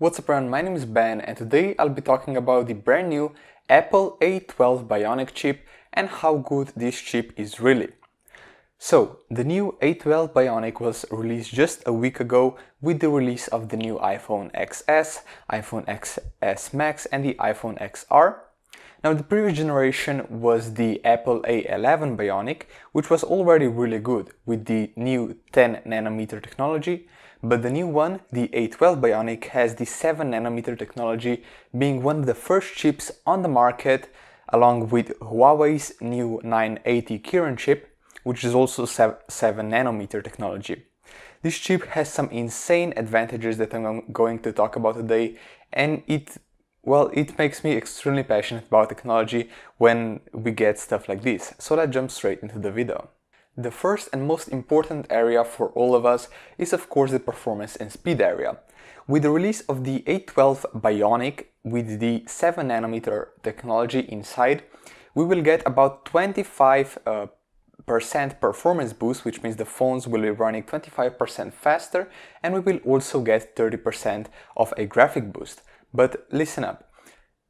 What's up everyone, my name is Ben and today I'll be talking about the brand new Apple A12 Bionic chip and how good this chip is really. So, the new A12 Bionic was released just a week ago with the release of the new iPhone XS, iPhone XS Max and the iPhone XR. Now the previous generation was the Apple A11 Bionic, which was already really good with the new 10 nanometer technology, but the new one, the A12 Bionic, has the 7 nanometer technology, being one of the first chips on the market, along with Huawei's new 980 Kirin chip, which is also 7 nanometer technology. This chip has some insane advantages that I'm going to talk about today, and it makes me extremely passionate about technology when we get stuff like this. So let's jump straight into the video. The first and most important area for all of us is of course the performance and speed area. With the release of the A12 Bionic with the 7 nanometer technology inside, we will get about 25% performance boost, which means the phones will be running 25% faster, and we will also get 30% of a graphic boost. But listen up,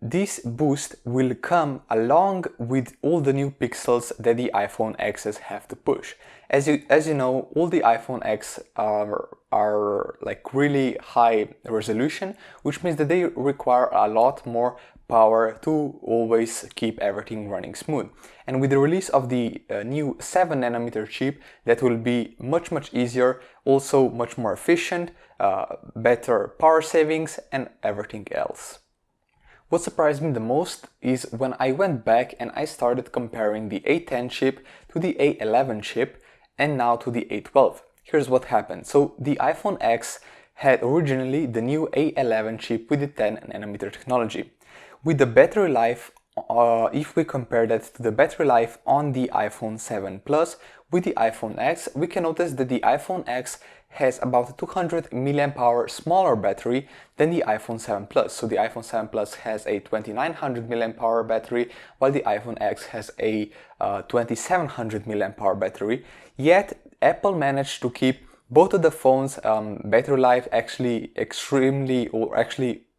this boost will come along with all the new pixels that the iPhone Xs have to push. As you know, all the iPhone X are like really high resolution, which means that they require a lot more power to always keep everything running smooth. And with the release of the new 7 nanometer chip, that will be much easier, also much more efficient, better power savings and everything else. What surprised me the most is when I went back and I started comparing the A10 chip to the A11 chip and now to the A12. Here's what happened. So the iPhone X had originally the new A11 chip with the 10 nanometer technology. With the battery life, if we compare that to the battery life on the iPhone 7 Plus with the iPhone X, we can notice that the iPhone X has about 200 mAh smaller battery than the iPhone 7 Plus. So the iPhone 7 Plus has a 2900 mAh battery, while the iPhone X has a 2700 mAh battery. Yet Apple managed to keep both of the phones' battery life actually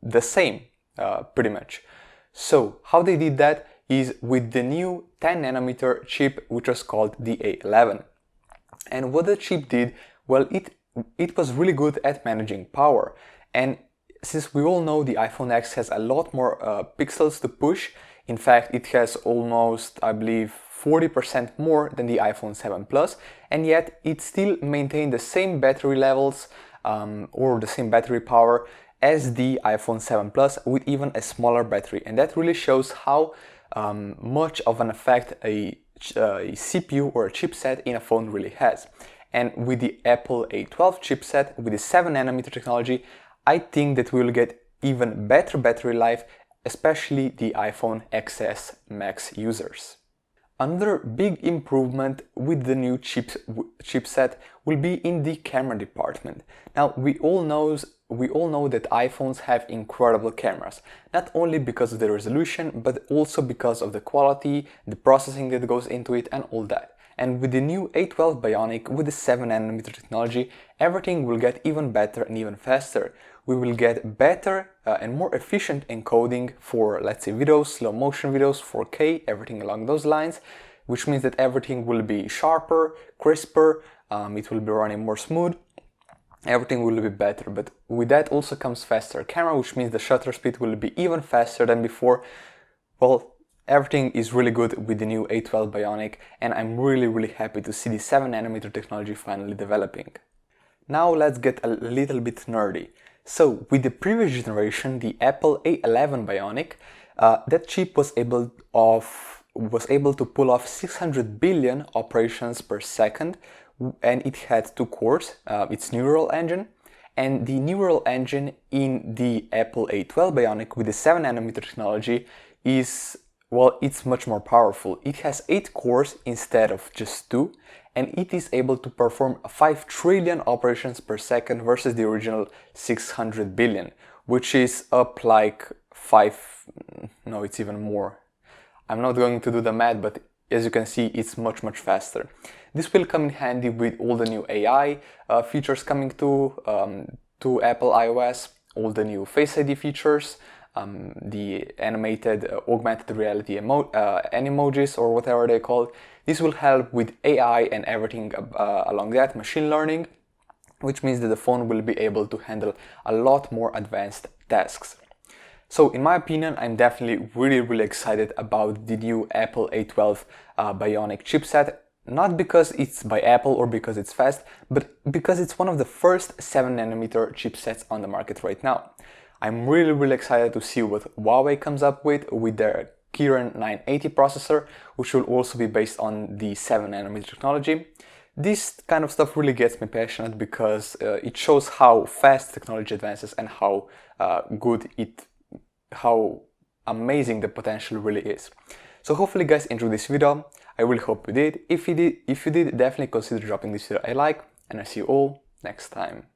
the same, pretty much. So how they did that is with the new 10 nanometer chip, which was called the A11. And what the chip did, well, it was really good at managing power. And since we all know the iPhone X has a lot more pixels to push, in fact it has almost, I believe, 40% more than the iPhone 7 Plus, and yet it still maintained the same battery levels or the same battery power as the iPhone 7 Plus with even a smaller battery. And that really shows how much of an effect a CPU or a chipset in a phone really has. And with the Apple A12 chipset with the 7 nanometer technology, I think that we will get even better battery life, especially the iPhone XS Max users. Another big improvement with the new chipset will be in the camera department. Now we all know that iPhones have incredible cameras, not only because of the resolution, but also because of the quality, the processing that goes into it and all that. And with the new A12 Bionic with the 7 nanometer technology, everything will get even better and even faster. We will get better and more efficient encoding for, let's say, videos, slow motion videos, 4K, everything along those lines, which means that everything will be sharper, crisper, it will be running more smooth, everything will be better. But with that also comes faster camera, which means the shutter speed will be even faster than before. Well, everything is really good with the new A12 Bionic, and I'm really happy to see the 7 nanometer technology finally developing. Now let's get a little bit nerdy. So with the previous generation, the Apple A11 Bionic, that chip was able to pull off 600 billion operations per second, and it had 2 cores, its neural engine, and the neural engine in the Apple A12 Bionic with the 7 nanometer technology is, well, it's much more powerful. It has 8 cores instead of just 2, and it is able to perform 5 trillion operations per second versus the original 600 billion, which is up like no, it's even more. I'm not going to do the math, but as you can see, it's much faster. This will come in handy with all the new AI features coming to Apple iOS, all the new Face ID features, the animated augmented reality emojis or whatever they call it. This will help with AI and everything along that, machine learning, which means that the phone will be able to handle a lot more advanced tasks. So in my opinion, I'm definitely really excited about the new Apple A12 Bionic chipset, not because it's by Apple or because it's fast, but because it's one of the first 7nm chipsets on the market right now. I'm really excited to see what Huawei comes up with their Kirin 980 processor, which will also be based on the 7nm technology. This kind of stuff really gets me passionate because it shows how fast technology advances and how how amazing the potential really is. So hopefully guys enjoyed this video. I really hope you did. If you did, definitely consider dropping this video a like, and I'll see you all next time.